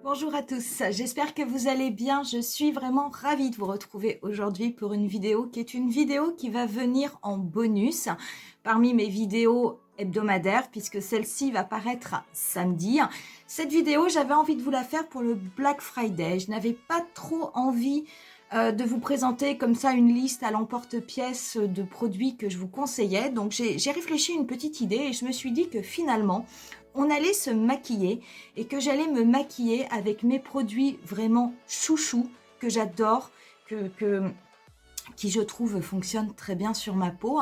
Bonjour à tous, j'espère que vous allez bien. Je suis vraiment ravie de vous retrouver aujourd'hui pour une vidéo qui est une vidéo qui va venir en bonus parmi mes vidéos hebdomadaires puisque celle-ci va paraître samedi. Cette vidéo, j'avais envie de vous la faire pour le Black Friday. Je n'avais pas trop envie de vous présenter comme ça une liste à l'emporte-pièce de produits que je vous conseillais. Donc j'ai réfléchi à une petite idée et je me suis dit que finalement, on allait se maquiller et que j'allais me maquiller avec mes produits vraiment chouchous que j'adore, qui je trouve fonctionnent très bien sur ma peau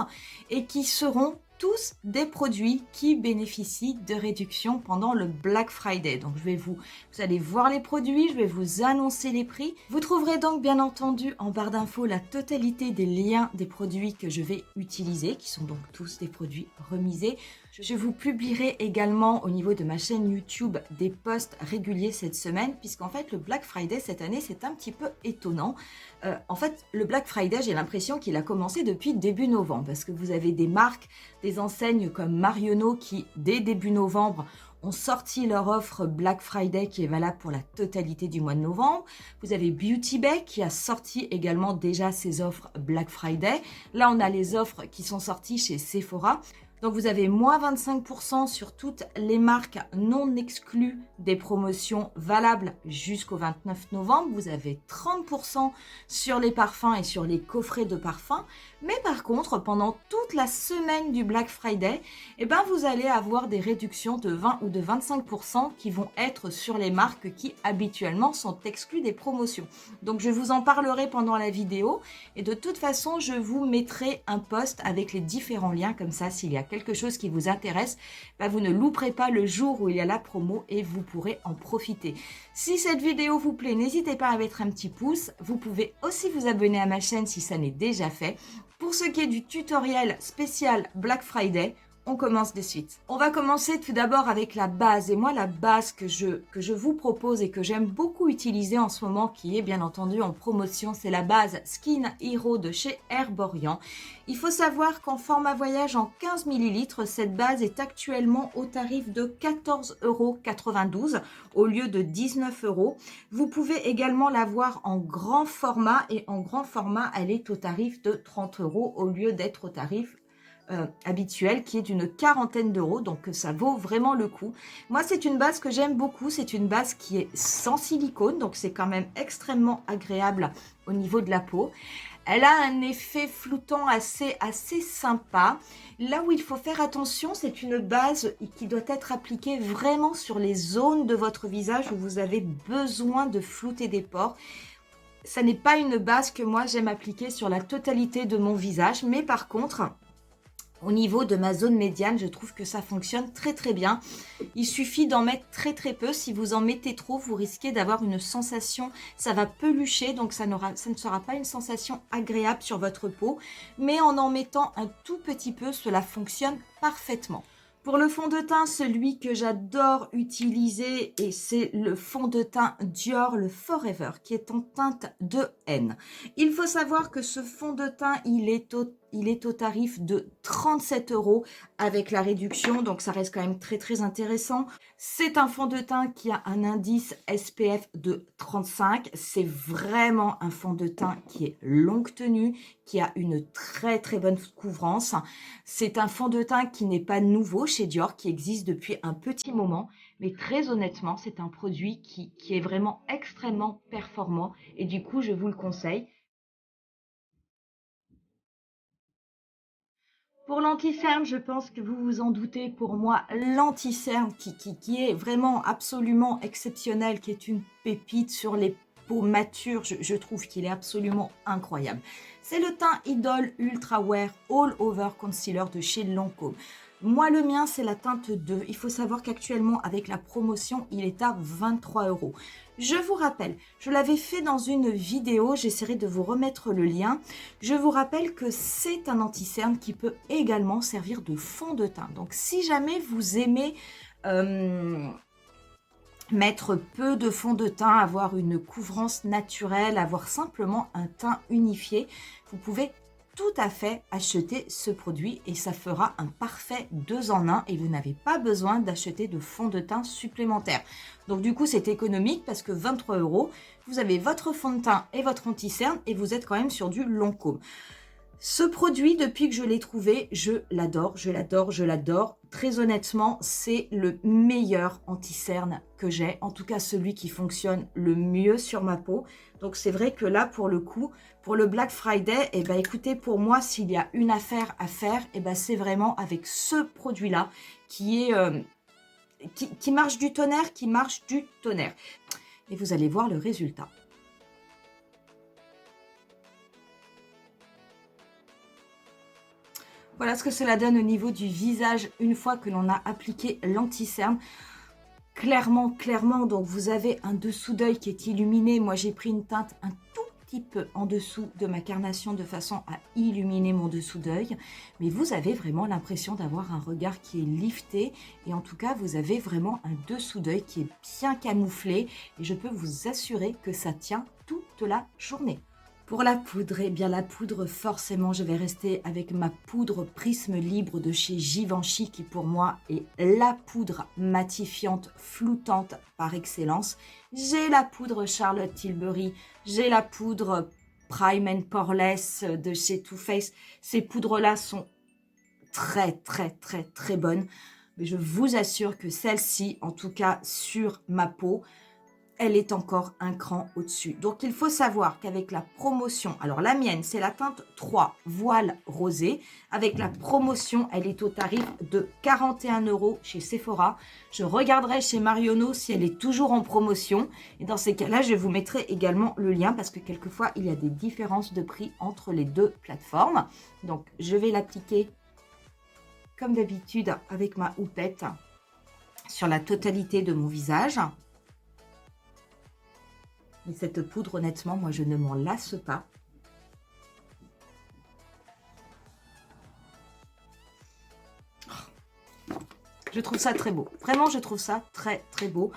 et qui seront tous des produits qui bénéficient de réductions pendant le Black Friday. Donc vous allez voir les produits, je vais vous annoncer les prix. Vous trouverez donc bien entendu en barre d'infos la totalité des liens des produits que je vais utiliser, qui sont donc tous des produits remisés. Je vous publierai également au niveau de ma chaîne YouTube des posts réguliers cette semaine, puisqu'en fait le Black Friday cette année c'est un petit peu étonnant. En fait le Black Friday j'ai l'impression qu'il a commencé depuis début novembre, parce que vous avez des marques, des enseignes comme Marionneau qui dès début novembre ont sorti leur offre Black Friday qui est valable pour la totalité du mois de novembre. Vous avez Beauty Bay qui a sorti également déjà ses offres Black Friday. Là on a les offres qui sont sorties chez Sephora. Donc vous avez moins 25% sur toutes les marques non exclues des promotions valables jusqu'au 29 novembre. Vous avez 30% sur les parfums et sur les coffrets de parfums. Mais par contre, pendant toute la semaine du Black Friday, vous allez avoir des réductions de 20 ou de 25% qui vont être sur les marques qui habituellement sont exclues des promotions. Donc je vous en parlerai pendant la vidéo et de toute façon, je vous mettrai un post avec les différents liens comme ça, s'il y a quelque chose qui vous intéresse, vous ne louperez pas le jour où il y a la promo et vous pourrez en profiter. Si cette vidéo vous plaît, n'hésitez pas à mettre un petit pouce. Vous pouvez aussi vous abonner à ma chaîne si ça n'est déjà fait. Pour ce qui est du tutoriel spécial Black Friday, on commence de suite. On va commencer tout d'abord avec la base. Et moi, la base que je vous propose et que j'aime beaucoup utiliser en ce moment, qui est bien entendu en promotion, c'est la base Skin Hero de chez Herborian. Il faut savoir qu'en format voyage en 15 ml, cette base est actuellement au tarif de 14,92 € au lieu de 19 €. Vous pouvez également l'avoir en grand format et en grand format, elle est au tarif de 30 € au lieu d'être au tarif habituel qui est d'une quarantaine d'euros, donc ça vaut vraiment le coup. Moi c'est une base que j'aime beaucoup, c'est une base qui est sans silicone, donc c'est quand même extrêmement agréable au niveau de la peau. Elle a un effet floutant assez sympa. Là où il faut faire attention, c'est une base qui doit être appliquée vraiment sur les zones de votre visage où vous avez besoin de flouter des pores. Ça n'est pas une base que moi j'aime appliquer sur la totalité de mon visage, mais par contre, au niveau de ma zone médiane, je trouve que ça fonctionne très bien. Il suffit d'en mettre très peu. Si vous en mettez trop, vous risquez d'avoir une sensation, ça va pelucher, donc ça ne sera pas une sensation agréable sur votre peau. Mais en mettant un tout petit peu, cela fonctionne parfaitement. Pour le fond de teint, celui que j'adore utiliser, et c'est le fond de teint Dior, le Forever, qui est en teinte de N. Il faut savoir que ce fond de teint, il est au tarif de 37 € avec la réduction, donc ça reste quand même très intéressant. C'est un fond de teint qui a un indice SPF de 35. C'est vraiment un fond de teint qui est longue tenue, qui a une très bonne couvrance. C'est un fond de teint qui n'est pas nouveau chez Dior, qui existe depuis un petit moment, mais très honnêtement, c'est un produit qui est vraiment extrêmement performant et du coup, je vous le conseille. Pour l'anti-cerne, je pense que vous vous en doutez, pour moi, l'anti-cerne qui est vraiment absolument exceptionnel, qui est une pépite sur les peaux matures, je trouve qu'il est absolument incroyable. C'est le teint Idol Ultra Wear All Over Concealer de chez Lancôme. Moi, le mien, c'est la teinte 2. Il faut savoir qu'actuellement, avec la promotion, il est à 23 €. Je vous rappelle, je l'avais fait dans une vidéo, j'essaierai de vous remettre le lien. Je vous rappelle que c'est un anti-cerne qui peut également servir de fond de teint. Donc, si jamais vous aimez mettre peu de fond de teint, avoir une couvrance naturelle, avoir simplement un teint unifié, vous pouvez tout à fait acheter ce produit et ça fera un parfait 2 en 1 et vous n'avez pas besoin d'acheter de fond de teint supplémentaire. Donc du coup, c'est économique parce que 23 €, vous avez votre fond de teint et votre anti-cerne et vous êtes quand même sur du Lancôme. Ce produit, depuis que je l'ai trouvé, je l'adore, je l'adore, je l'adore. Très honnêtement, c'est le meilleur anti-cerne que j'ai. En tout cas, celui qui fonctionne le mieux sur ma peau. Donc, c'est vrai que là, pour le coup, pour le Black Friday, eh ben, écoutez, pour moi, s'il y a une affaire à faire, eh ben, c'est vraiment avec ce produit-là qui est... qui marche du tonnerre, qui marche du tonnerre. Et vous allez voir le résultat. Voilà ce que cela donne au niveau du visage une fois que l'on a appliqué l'anti-cerne. Clairement, clairement, donc vous avez un dessous d'œil qui est illuminé. Moi, j'ai pris une teinte un tout petit peu en dessous de ma carnation de façon à illuminer mon dessous d'œil. Mais vous avez vraiment l'impression d'avoir un regard qui est lifté. Et en tout cas, vous avez vraiment un dessous d'œil qui est bien camouflé. Et je peux vous assurer que ça tient toute la journée. Pour la poudre, eh bien la poudre, forcément, je vais rester avec ma poudre Prisme Libre de chez Givenchy qui pour moi est la poudre matifiante, floutante par excellence. J'ai la poudre Charlotte Tilbury, j'ai la poudre Prime and Poreless de chez Too Faced. Ces poudres-là sont très bonnes. Mais je vous assure que celle-ci, en tout cas sur ma peau, elle est encore un cran au-dessus. Donc, il faut savoir qu'avec la promotion, alors la mienne, c'est la teinte 3 voile rosé. Avec la promotion, elle est au tarif de 41 € chez Sephora. Je regarderai chez Marionneau si elle est toujours en promotion. Et dans ces cas-là, je vous mettrai également le lien parce que quelquefois, il y a des différences de prix entre les deux plateformes. Donc, je vais l'appliquer comme d'habitude avec ma houppette sur la totalité de mon visage. Et cette poudre, honnêtement, moi, je ne m'en lasse pas. Je trouve ça très beau. Vraiment, je trouve ça très beau.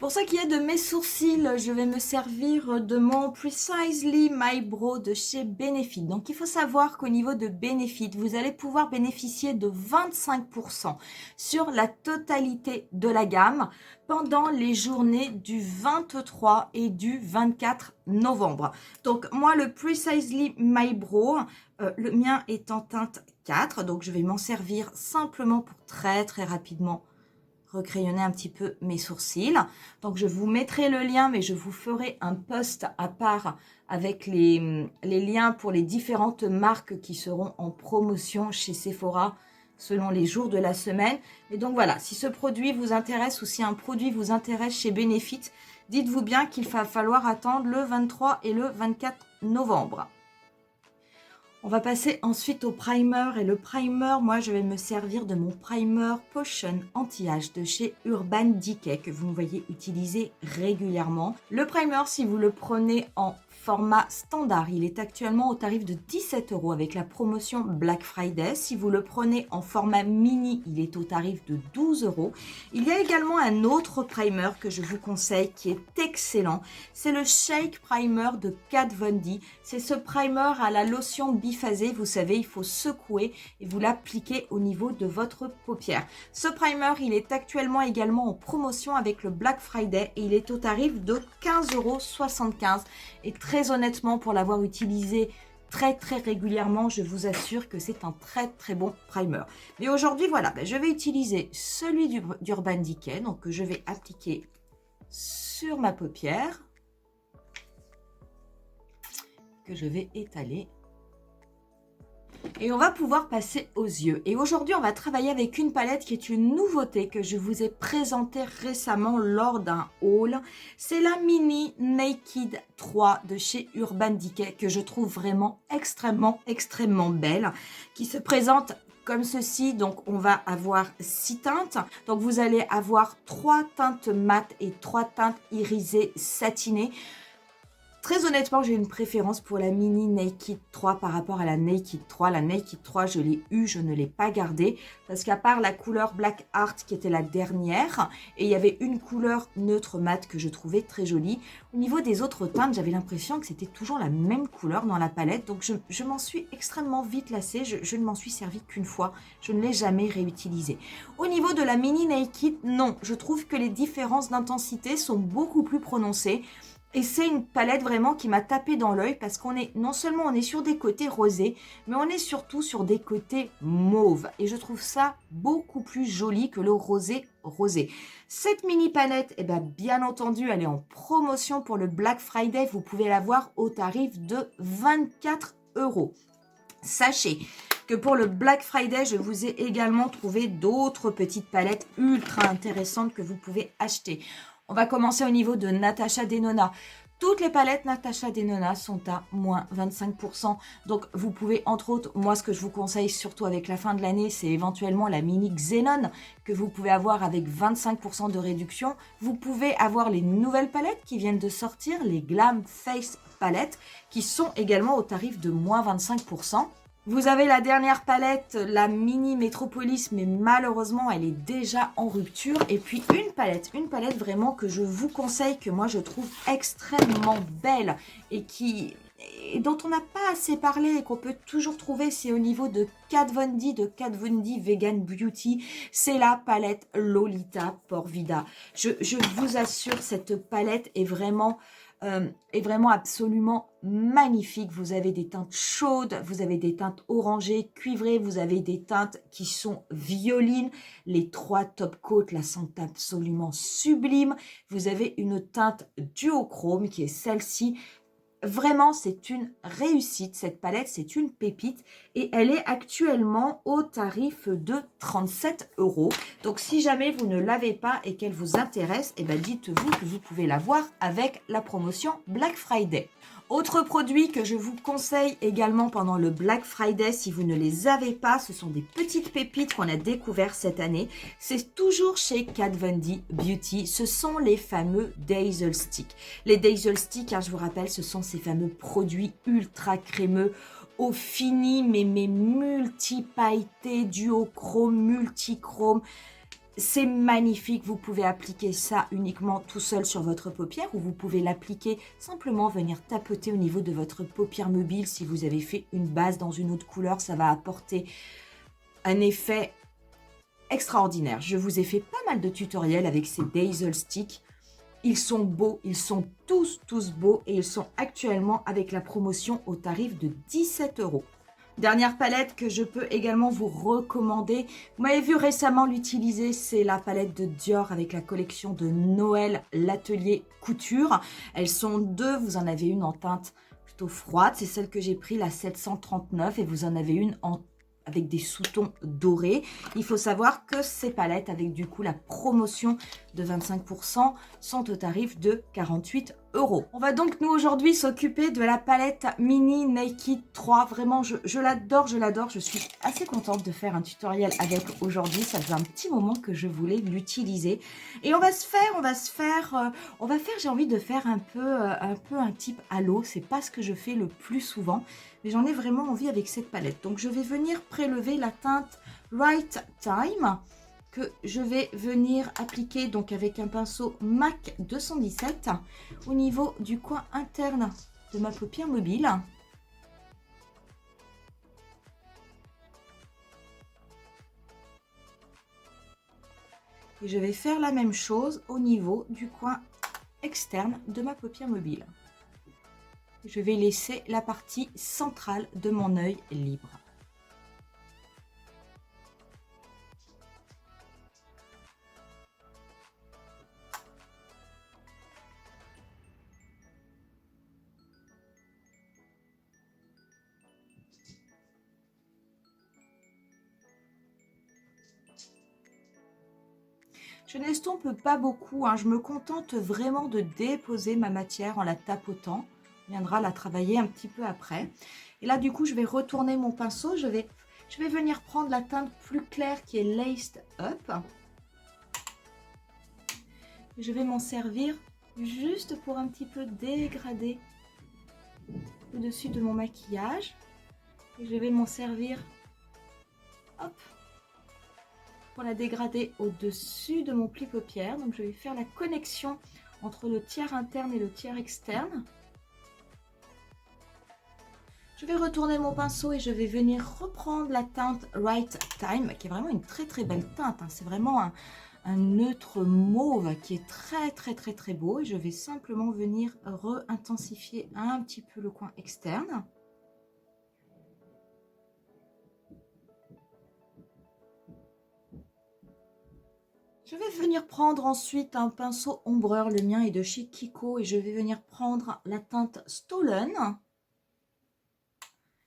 Pour ce qui est de mes sourcils, je vais me servir de mon Precisely My Brow de chez Benefit. Donc, il faut savoir qu'au niveau de Benefit, vous allez pouvoir bénéficier de 25% sur la totalité de la gamme pendant les journées du 23 et du 24 novembre. Donc, moi, le Precisely My Brow, le mien est en teinte 4. Donc, je vais m'en servir simplement pour très rapidement recrayonner un petit peu mes sourcils. Donc, je vous mettrai le lien, mais je vous ferai un post à part avec les liens pour les différentes marques qui seront en promotion chez Sephora selon les jours de la semaine. Et donc, voilà, si ce produit vous intéresse ou si un produit vous intéresse chez Benefit, dites-vous bien qu'il va falloir attendre le 23 et le 24 novembre. On va passer ensuite au primer. Et le primer, moi, je vais me servir de mon primer Potion Anti-Âge de chez Urban Decay que vous me voyez utiliser régulièrement. Le primer, si vous le prenez en format standard, il est actuellement au tarif de 17 € avec la promotion Black Friday. Si vous le prenez en format mini, il est au tarif de 12 €. Il y a également un autre primer que je vous conseille qui est excellent. C'est le Shake Primer de Kat Von D. C'est ce primer à la lotion biphasée. Vous savez, il faut secouer et vous l'appliquer au niveau de votre paupière. Ce primer, il est actuellement également en promotion avec le Black Friday et il est au tarif de 15,75 €. Et très honnêtement, pour l'avoir utilisé très régulièrement, je vous assure que c'est un très bon primer. Mais aujourd'hui, voilà, je vais utiliser celui d'Urban Decay, donc que je vais appliquer sur ma paupière, que je vais étaler. Et on va pouvoir passer aux yeux. Et aujourd'hui, on va travailler avec une palette qui est une nouveauté que je vous ai présentée récemment lors d'un haul. C'est la Mini Naked 3 de chez Urban Decay que je trouve vraiment extrêmement belle. Qui se présente comme ceci. Donc, on va avoir 6 teintes. Donc, vous allez avoir 3 teintes mates et 3 teintes irisées satinées. Très honnêtement, j'ai une préférence pour la Mini Naked 3 par rapport à la Naked 3. La Naked 3, je l'ai eue, je ne l'ai pas gardée parce qu'à part la couleur Black Art qui était la dernière, et il y avait une couleur neutre mat que je trouvais très jolie. Au niveau des autres teintes, j'avais l'impression que c'était toujours la même couleur dans la palette, donc je m'en suis extrêmement vite lassée. Je ne m'en suis servi qu'une fois, je ne l'ai jamais réutilisée. Au niveau de la Mini Naked, non, je trouve que les différences d'intensité sont beaucoup plus prononcées. Et c'est une palette vraiment qui m'a tapé dans l'œil parce qu'on est, non seulement on est sur des côtés rosés, mais on est surtout sur des côtés mauves. Et je trouve ça beaucoup plus joli que le rosé rosé. Cette mini palette, eh bien entendu, elle est en promotion pour le Black Friday. Vous pouvez l'avoir au tarif de 24 €. Sachez que pour le Black Friday, je vous ai également trouvé d'autres petites palettes ultra intéressantes que vous pouvez acheter. On va commencer au niveau de Natasha Denona. Toutes les palettes Natasha Denona sont à moins 25%. Donc, vous pouvez, entre autres, moi, ce que je vous conseille, surtout avec la fin de l'année, c'est éventuellement la mini Xenon que vous pouvez avoir avec 25% de réduction. Vous pouvez avoir les nouvelles palettes qui viennent de sortir, les Glam Face palettes, qui sont également au tarif de moins 25%. Vous avez la dernière palette, la Mini Metropolis, mais malheureusement, elle est déjà en rupture. Et puis une palette vraiment que je vous conseille, que moi je trouve extrêmement belle et dont on n'a pas assez parlé et qu'on peut toujours trouver, c'est au niveau de Kat Von D Vegan Beauty. C'est la palette Lolita Porvida. Je vous assure, cette palette est vraiment absolument magnifique. Vous avez des teintes chaudes, vous avez des teintes orangées, cuivrées, vous avez des teintes qui sont violines. Les 3 top coats là sont absolument sublimes. Vous avez une teinte duochrome qui est celle-ci. Vraiment, c'est une réussite. Cette palette, c'est une pépite et elle est actuellement au tarif de 37 €. Donc, si jamais vous ne l'avez pas et qu'elle vous intéresse, eh ben, dites-vous que vous pouvez l'avoir avec la promotion Black Friday. Autre produit que je vous conseille également pendant le Black Friday, si vous ne les avez pas, ce sont des petites pépites qu'on a découvertes cette année. C'est toujours chez Kat Von D Beauty. Ce sont les fameux Dazzle Stick. Les Dazzle Stick, hein, je vous rappelle, ce sont ces fameux produits ultra crémeux au fini, mais multi-pailletés, duochrome, multichrome. C'est magnifique, vous pouvez appliquer ça uniquement tout seul sur votre paupière ou vous pouvez l'appliquer simplement venir tapoter au niveau de votre paupière mobile. Si vous avez fait une base dans une autre couleur, ça va apporter un effet extraordinaire. Je vous ai fait pas mal de tutoriels avec ces Dazzle Stick. Ils sont beaux, ils sont tous beaux et ils sont actuellement avec la promotion au tarif de 17 €. Dernière palette que je peux également vous recommander, vous m'avez vu récemment l'utiliser, c'est la palette de Dior avec la collection de Noël, l'atelier couture. Elles sont deux, vous en avez une en teinte plutôt froide, c'est celle que j'ai pris, la 739, et vous en avez une avec des sous-tons dorés. Il faut savoir que ces palettes, avec du coup la promotion de 25%, sont au tarif de 48 €. On va donc nous aujourd'hui s'occuper de la palette Mini Naked 3. Vraiment, je l'adore, je l'adore. Je suis assez contente de faire un tutoriel avec aujourd'hui. Ça faisait un petit moment que je voulais l'utiliser. Et on va faire, j'ai envie de faire un peu un type halo. C'est pas ce que je fais le plus souvent, mais j'en ai vraiment envie avec cette palette. Donc je vais venir prélever la teinte Right Time, que je vais venir appliquer donc avec un pinceau MAC 217 au niveau du coin interne de ma paupière mobile. Et je vais faire la même chose au niveau du coin externe de ma paupière mobile. Je vais laisser la partie centrale de mon œil libre. Je n'estompe pas beaucoup, hein. Je me contente vraiment de déposer ma matière en la tapotant. On viendra la travailler un petit peu après. Et là, du coup, je vais retourner mon pinceau. Je vais venir prendre la teinte plus claire qui est Laced Up. Je vais m'en servir juste pour un petit peu dégrader au-dessus de mon maquillage. Et je vais m'en servir, hop, pour la dégrader au-dessus de mon pli paupière. Donc je vais faire la connexion entre le tiers interne et le tiers externe. Je vais retourner mon pinceau et je vais venir reprendre la teinte Right Time, qui est vraiment une très très belle teinte. C'est vraiment un neutre mauve qui est très beau. Et je vais simplement venir re-intensifier un petit peu le coin externe. Je vais venir prendre ensuite un pinceau ombreur, le mien est de chez Kiko, et je vais venir prendre la teinte Stolen,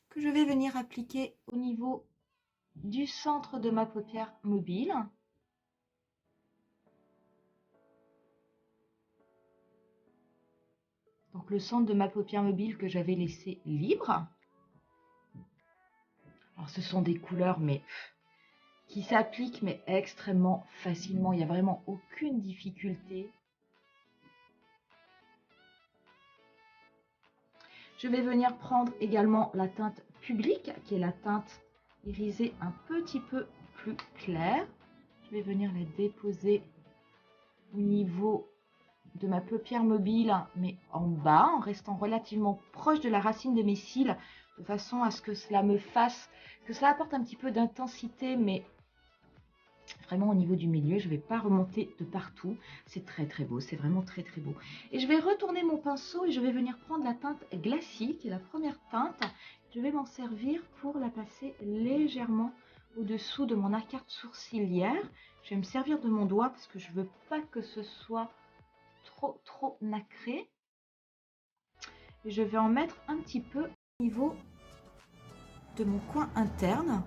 que je vais venir appliquer au niveau du centre de ma paupière mobile. Donc le centre de ma paupière mobile que j'avais laissé libre. Alors ce sont des couleurs mais qui s'appliquent mais extrêmement facilement. Il n'y a vraiment aucune difficulté. Je vais venir prendre également la teinte Publique, qui est la teinte irisée un petit peu plus claire. Je vais venir la déposer au niveau de ma paupière mobile, mais en bas, en restant relativement proche de la racine de mes cils, de façon à ce que cela me fasse, que cela apporte un petit peu d'intensité, mais vraiment au niveau du milieu. Je ne vais pas remonter de partout. C'est très beau, c'est vraiment très beau. Et je vais retourner mon pinceau et je vais venir prendre la teinte Glacis, qui est la première teinte. Je vais m'en servir pour la passer légèrement au-dessous de mon arcade sourcilière. Je vais me servir de mon doigt parce que je ne veux pas que ce soit trop nacré. Et je vais en mettre un petit peu au niveau de mon coin interne.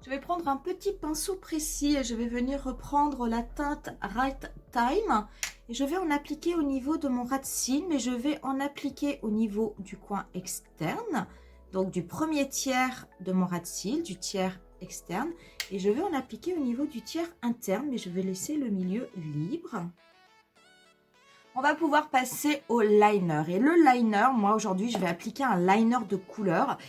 Je vais prendre un petit pinceau précis et je vais venir reprendre la teinte Right Time. Et je vais en appliquer au niveau de mon ras de cils, mais je vais en appliquer au niveau du coin externe. Donc du premier tiers de mon ras de cils, du tiers externe. Et je vais en appliquer au niveau du tiers interne, mais je vais laisser le milieu libre. On va pouvoir passer au liner. Et le liner, moi aujourd'hui, je vais appliquer un liner de couleur.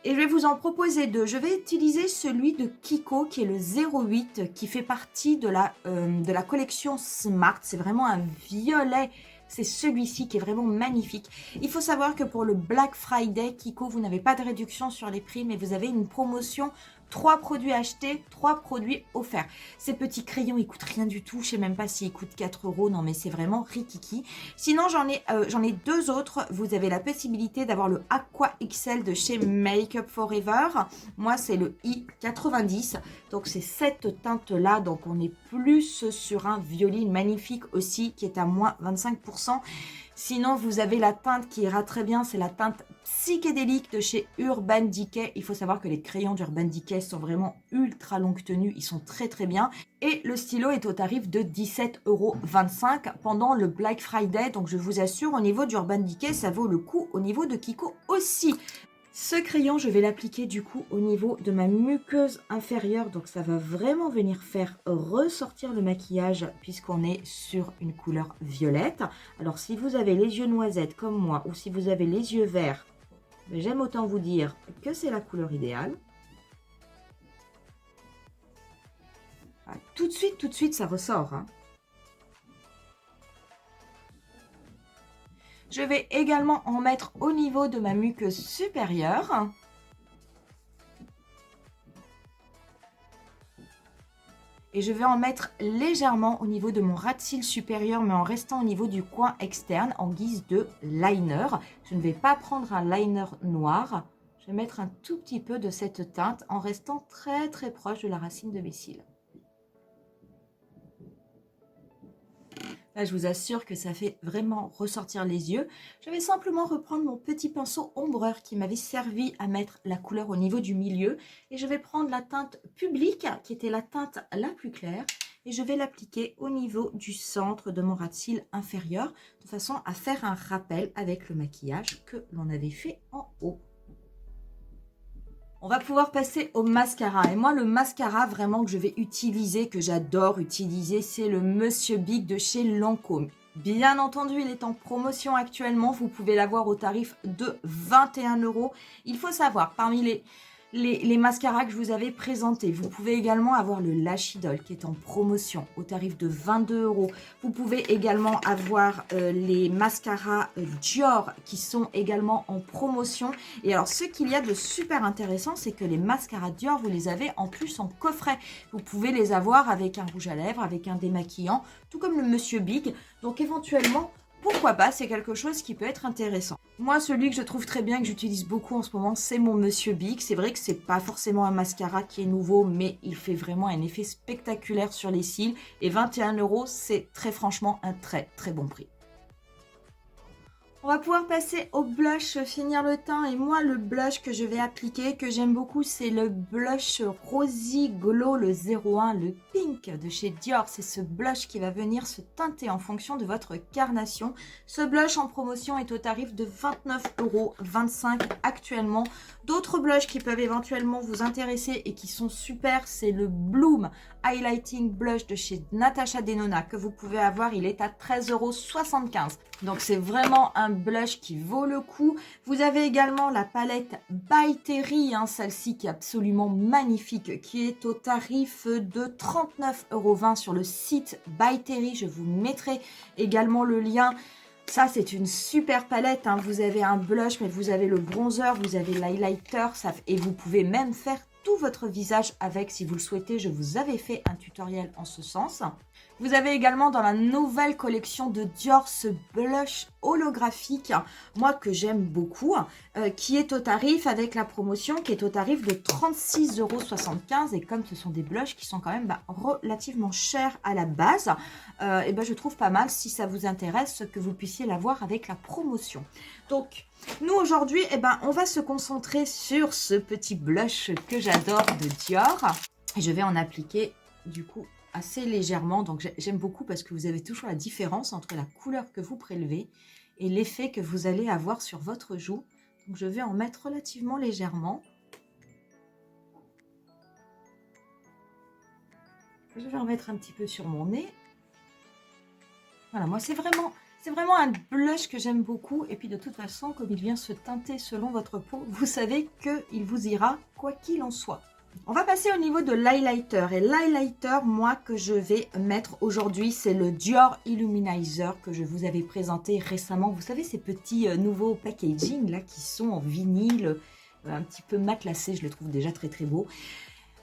Et je vais vous en proposer deux. Je vais utiliser celui de Kiko qui est le 08 qui fait partie de la collection Smart. C'est vraiment un violet. C'est celui-ci qui est vraiment magnifique. Il faut savoir que pour le Black Friday, Kiko, vous n'avez pas de réduction sur les prix, mais vous avez une promotion 3 produits achetés, 3 produits offerts. Ces petits crayons, ils coûtent rien du tout. Je sais même pas s'ils coûtent 4 €. Non, mais c'est vraiment rikiki. Sinon, j'en ai deux autres. Vous avez la possibilité d'avoir le Aqua XL de chez Make Up Forever. Moi, c'est le I90. Donc, c'est cette teinte-là. Donc, on est plus sur un violet magnifique aussi qui est à moins 25%. Sinon, vous avez la teinte qui ira très bien, c'est la teinte psychédélique de chez Urban Decay. Il faut savoir que les crayons d'Urban Decay sont vraiment ultra longue tenue, ils sont très bien. Et le stylo est au tarif de 17,25 € pendant le Black Friday. Donc je vous assure, au niveau d'Urban Decay, ça vaut le coup. Au niveau de Kiko aussi. Ce crayon, je vais l'appliquer du coup au niveau de ma muqueuse inférieure. Donc ça va vraiment venir faire ressortir le maquillage puisqu'on est sur une couleur violette. Alors si vous avez les yeux noisettes comme moi ou si vous avez les yeux verts, j'aime autant vous dire que c'est la couleur idéale. Voilà, tout de suite ça ressort, hein. Je vais également en mettre au niveau de ma muqueuse supérieure. Et je vais en mettre légèrement au niveau de mon ras de cils supérieur, mais en restant au niveau du coin externe en guise de liner. Je ne vais pas prendre un liner noir. Je vais mettre un tout petit peu de cette teinte en restant très proche de la racine de mes cils. Là, je vous assure que ça fait vraiment ressortir les yeux. Je vais simplement reprendre mon petit pinceau ombreur qui m'avait servi à mettre la couleur au niveau du milieu. Et je vais prendre la teinte Publique, qui était la teinte la plus claire. Et je vais l'appliquer au niveau du centre de mon ras de cils inférieur, de façon à faire un rappel avec le maquillage que l'on avait fait en haut. On va pouvoir passer au mascara. Et moi, le mascara vraiment que je vais utiliser, que j'adore utiliser, c'est le Monsieur Big de chez Lancôme. Bien entendu, il est en promotion actuellement. Vous pouvez l'avoir au tarif de 21 €. Il faut savoir, parmi les mascaras que je vous avais présentés, vous pouvez également avoir le Lash Idol qui est en promotion au tarif de 22 €. Vous pouvez également avoir les mascaras Dior qui sont également en promotion. Et alors, ce qu'il y a de super intéressant, c'est que les mascaras Dior, vous les avez en plus en coffret. Vous pouvez les avoir avec un rouge à lèvres, avec un démaquillant, tout comme le Monsieur Big. Donc, éventuellement, pourquoi pas, c'est quelque chose qui peut être intéressant. Moi, celui que je trouve très bien, que j'utilise beaucoup en ce moment, c'est mon Monsieur Big. C'est vrai que c'est pas forcément un mascara qui est nouveau, mais il fait vraiment un effet spectaculaire sur les cils. Et 21 €, c'est très franchement un très très bon prix. On va pouvoir passer au blush, finir le teint. Et moi, le blush que je vais appliquer, que j'aime beaucoup, c'est le blush Rosy Glow, le 01, le pink de chez Dior. C'est ce blush qui va venir se teinter en fonction de votre carnation. Ce blush en promotion est au tarif de 29,25 € actuellement. D'autres blushs qui peuvent éventuellement vous intéresser et qui sont super, c'est le Bloom Highlighting Blush de chez Natasha Denona que vous pouvez avoir. Il est à 13,75 €. Donc c'est vraiment un blush qui vaut le coup. Vous avez également la palette By Terry, celle-ci qui est absolument magnifique, qui est au tarif de 39,20 € sur le site By Terry. Je vous mettrai également le lien. Ça, c'est une super palette. Vous avez un blush, mais vous avez le bronzer, vous avez l'highlighter, et vous pouvez même faire tout votre visage avec si vous le souhaitez. Je vous avais fait un tutoriel en ce sens. Vous avez également dans la nouvelle collection de Dior ce blush holographique, moi que j'aime beaucoup, qui est au tarif avec la promotion, qui est au tarif de 36,75 €. Et comme ce sont des blushs qui sont quand même relativement chers à la base, et je trouve pas mal si ça vous intéresse que vous puissiez l'avoir avec la promotion. Donc, nous aujourd'hui, on va se concentrer sur ce petit blush que j'adore de Dior. Et je vais en appliquer du coup assez légèrement. Donc j'aime beaucoup parce que vous avez toujours la différence entre la couleur que vous prélevez et l'effet que vous allez avoir sur votre joue. Donc je vais en mettre relativement légèrement. Je vais en mettre un petit peu sur mon nez. Voilà, moi c'est vraiment un blush que j'aime beaucoup. Et puis de toute façon, comme il vient se teinter selon votre peau, vous savez qu'il vous ira quoi qu'il en soit. On va passer au niveau de l'highlighter. Et l'highlighter, moi, que je vais mettre aujourd'hui, c'est le Dior Illuminizer que je vous avais présenté récemment. Vous savez, ces petits nouveaux packaging là qui sont en vinyle, un petit peu matelassé. Je le trouve déjà très très beau.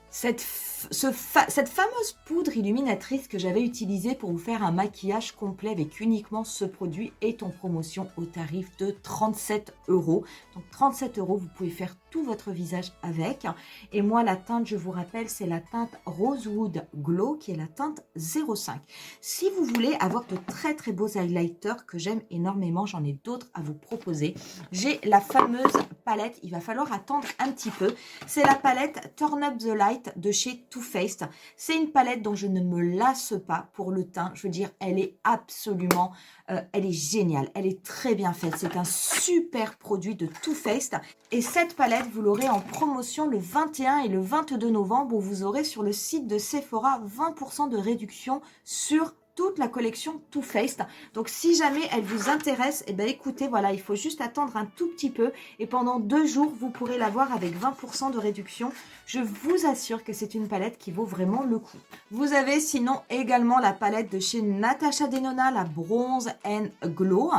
Cette fameuse poudre illuminatrice que j'avais utilisée pour vous faire un maquillage complet avec uniquement ce produit est en promotion au tarif de 37 €. Donc 37 €, vous pouvez faire tout votre visage avec. Et moi, la teinte, je vous rappelle, c'est la teinte Rosewood Glow qui est la teinte 05. Si vous voulez avoir de très très beaux highlighters que j'aime énormément, j'en ai d'autres à vous proposer. J'ai la fameuse palette, il va falloir attendre un petit peu. C'est la palette Turn Up the Light de chez Too Faced. C'est une palette dont je ne me lasse pas pour le teint. Je veux dire, elle est absolument, elle est géniale. Elle est très bien faite. C'est un super produit de Too Faced. Et cette palette, vous l'aurez en promotion le 21 et le 22 novembre où vous aurez sur le site de Sephora 20% de réduction sur toute la collection Too Faced. Donc si jamais elle vous intéresse, écoutez, voilà, il faut juste attendre un tout petit peu et pendant 2 jours, vous pourrez l'avoir avec 20% de réduction. Je vous assure que c'est une palette qui vaut vraiment le coup. Vous avez sinon également la palette de chez Natasha Denona, la Bronze and Glow,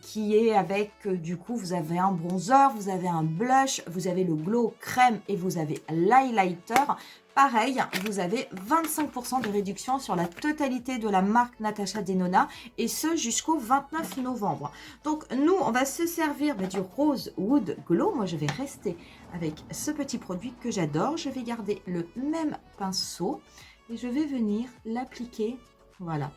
qui est avec, du coup, vous avez un bronzer, vous avez un blush, vous avez le glow crème et vous avez l'highlighter. Pareil, vous avez 25% de réduction sur la totalité de la marque Natasha Denona et ce jusqu'au 29 novembre. Donc nous, on va se servir du Rosewood Glow. Moi, je vais rester avec ce petit produit que j'adore. Je vais garder le même pinceau et je vais venir l'appliquer. Voilà.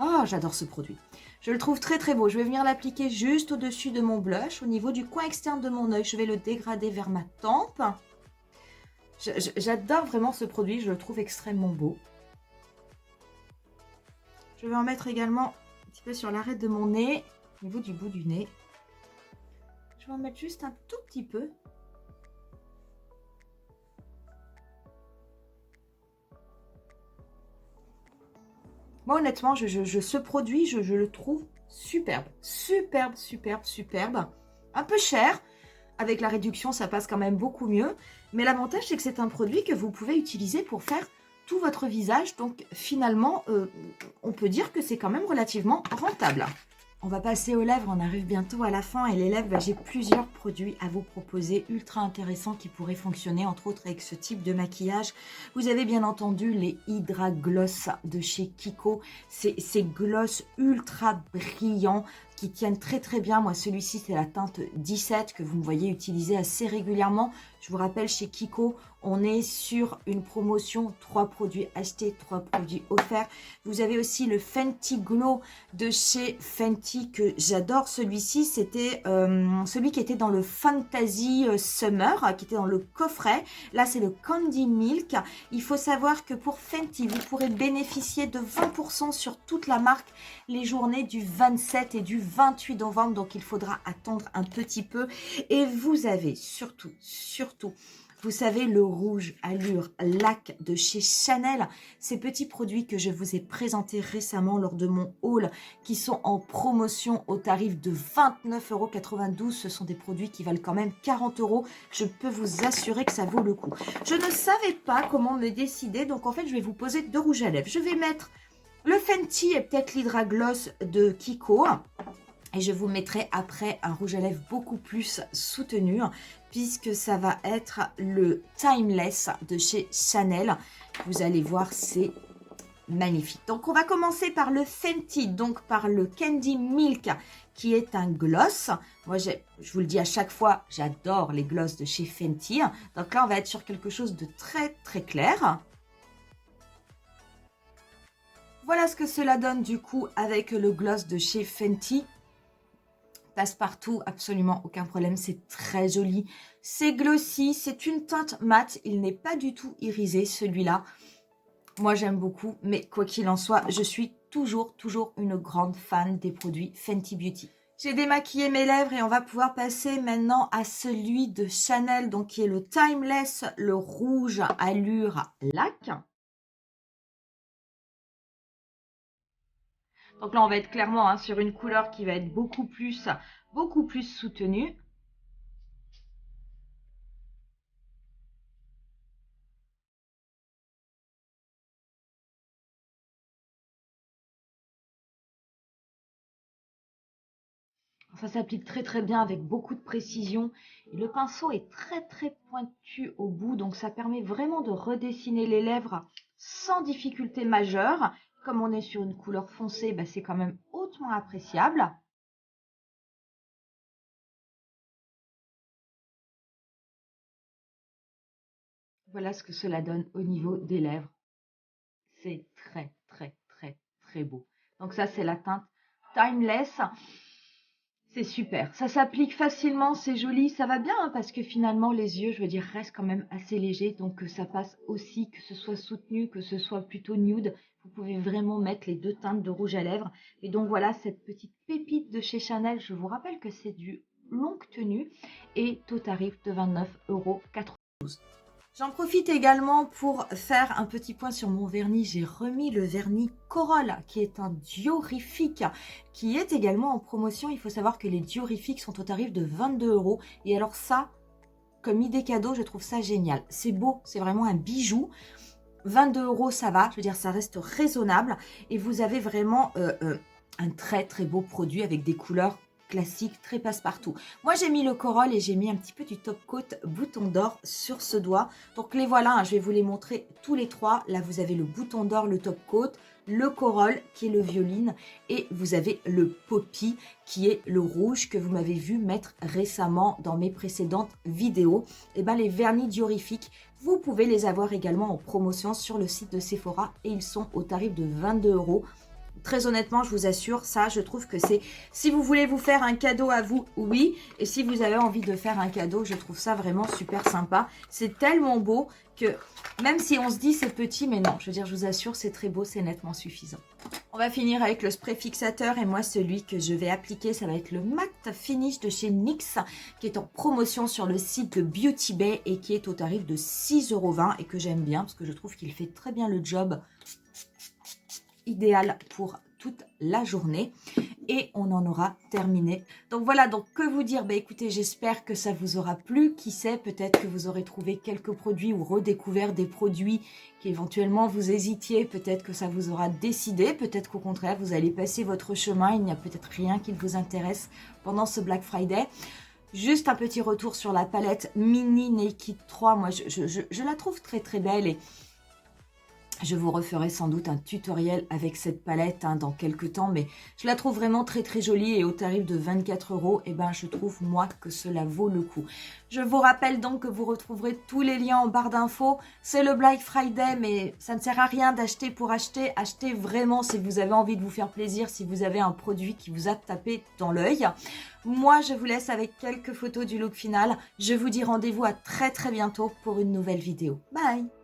Oh, j'adore ce produit. Je le trouve très très beau. Je vais venir l'appliquer juste au-dessus de mon blush, au niveau du coin externe de mon œil. Je vais le dégrader vers ma tempe. J'adore vraiment ce produit, je le trouve extrêmement beau. Je vais en mettre également un petit peu sur l'arête de mon nez, au niveau du bout du nez. Je vais en mettre juste un tout petit peu. Moi, honnêtement, ce produit, je le trouve superbe. Superbe, superbe, superbe. Un peu cher. Avec la réduction, ça passe quand même beaucoup mieux. Mais l'avantage, c'est que c'est un produit que vous pouvez utiliser pour faire tout votre visage. Donc, finalement, on peut dire que c'est quand même relativement rentable. On va passer aux lèvres, on arrive bientôt à la fin. Et les lèvres, bah, j'ai plusieurs produits à vous proposer ultra intéressants qui pourraient fonctionner, entre autres avec ce type de maquillage. Vous avez bien entendu les Hydra Gloss de chez Kiko. Ces gloss ultra brillants qui tiennent très très bien. Moi, celui-ci, c'est la teinte 17 que vous me voyez utiliser assez régulièrement. Je vous rappelle, chez Kiko, on est sur une promotion 3 produits achetés, 3 produits offerts. Vous avez aussi le Fenty Glow de chez Fenty que j'adore. Celui-ci, c'était celui qui était dans le Fantasy Summer, qui était dans le coffret. Là, c'est le Candy Milk. Il faut savoir que pour Fenty, vous pourrez bénéficier de 20% sur toute la marque les journées du 27 et du 28 novembre. Donc, il faudra attendre un petit peu. Et vous avez surtout, vous savez, le rouge allure lac de chez Chanel, ces petits produits que je vous ai présentés récemment lors de mon haul, qui sont en promotion au tarif de 29,92 €. Ce sont des produits qui valent quand même 40 €. Je peux vous assurer que ça vaut le coup. Je ne savais pas comment me décider, donc en fait, je vais vous poser 2 rouges à lèvres. Je vais mettre le Fenty et peut-être l'Hydra Gloss de Kiko. Et je vous mettrai après un rouge à lèvres beaucoup plus soutenu, puisque ça va être le Timeless de chez Chanel. Vous allez voir, c'est magnifique. Donc, on va commencer par le Fenty, donc par le Candy Milk, qui est un gloss. Moi, je vous le dis à chaque fois, j'adore les gloss de chez Fenty. Donc là, on va être sur quelque chose de très, très clair. Voilà ce que cela donne du coup avec le gloss de chez Fenty. Passe-partout, absolument aucun problème, c'est très joli. C'est glossy, c'est une teinte mate, il n'est pas du tout irisé celui-là. Moi j'aime beaucoup, mais quoi qu'il en soit, je suis toujours une grande fan des produits Fenty Beauty. J'ai démaquillé mes lèvres et on va pouvoir passer maintenant à celui de Chanel, donc qui est le Timeless, le rouge allure lac. Donc là, on va être clairement sur une couleur qui va être beaucoup plus soutenue. Ça s'applique très très bien avec beaucoup de précision. Et le pinceau est très pointu au bout, donc ça permet vraiment de redessiner les lèvres sans difficulté majeure. Comme on est sur une couleur foncée, bah, c'est quand même hautement appréciable. Voilà ce que cela donne au niveau des lèvres. C'est très beau. Donc ça, c'est la teinte Timeless. C'est super. Ça s'applique facilement, c'est joli. Ça va bien parce que finalement, les yeux, je veux dire, restent quand même assez légers. Donc ça passe aussi, que ce soit soutenu, que ce soit plutôt nude. Vous pouvez vraiment mettre les 2 teintes de rouge à lèvres. Et donc voilà, cette petite pépite de chez Chanel. Je vous rappelle que c'est du longue tenue et au tarif de 29,92 €. J'en profite également pour faire un petit point sur mon vernis. J'ai remis le vernis Corolle, qui est un diorifique, qui est également en promotion. Il faut savoir que les diorifiques sont au tarif de 22 €. Et alors ça, comme idée cadeau, je trouve ça génial. C'est beau, c'est vraiment un bijou. 22 €, ça va, je veux dire, ça reste raisonnable. Et vous avez vraiment un très beau produit avec des couleurs classique, très passe-partout. Moi, j'ai mis le Corolle et j'ai mis un petit peu du top coat bouton d'or sur ce doigt. Donc, les voilà, je vais vous les montrer tous les 3. Là, vous avez le bouton d'or, le top coat, le Corolle qui est le violine et vous avez le Poppy qui est le rouge que vous m'avez vu mettre récemment dans mes précédentes vidéos. Et bien, les vernis diorifiques, vous pouvez les avoir également en promotion sur le site de Sephora et ils sont au tarif de 22 €. Très honnêtement, je vous assure, ça, je trouve que c'est... Si vous voulez vous faire un cadeau à vous, oui. Et si vous avez envie de faire un cadeau, je trouve ça vraiment super sympa. C'est tellement beau que même si on se dit c'est petit, mais non, je veux dire, je vous assure, c'est très beau, c'est nettement suffisant. On va finir avec le spray fixateur et moi, celui que je vais appliquer, ça va être le Matte Finish de chez NYX qui est en promotion sur le site de Beauty Bay et qui est au tarif de 6,20 € et que j'aime bien parce que je trouve qu'il fait très bien le job. idéal pour toute la journée et on en aura terminé. Donc voilà, donc que vous dire? Bah écoutez, j'espère que ça vous aura plu. Qui sait, peut-être que vous aurez trouvé quelques produits ou redécouvert des produits qu'éventuellement vous hésitiez. Peut-être que ça vous aura décidé. Peut-être qu'au contraire, vous allez passer votre chemin. Il n'y a peut-être rien qui vous intéresse pendant ce Black Friday. Juste un petit retour sur la palette Mini Naked 3. Moi, je la trouve très très belle et je vous referai sans doute un tutoriel avec cette palette dans quelques temps, mais je la trouve vraiment très très jolie et au tarif de 24 €, et ben je trouve moi que cela vaut le coup. Je vous rappelle donc que vous retrouverez tous les liens en barre d'infos. C'est le Black Friday, mais ça ne sert à rien d'acheter pour acheter. Achetez vraiment si vous avez envie de vous faire plaisir, si vous avez un produit qui vous a tapé dans l'œil. Moi, je vous laisse avec quelques photos du look final. Je vous dis rendez-vous à très très bientôt pour une nouvelle vidéo. Bye!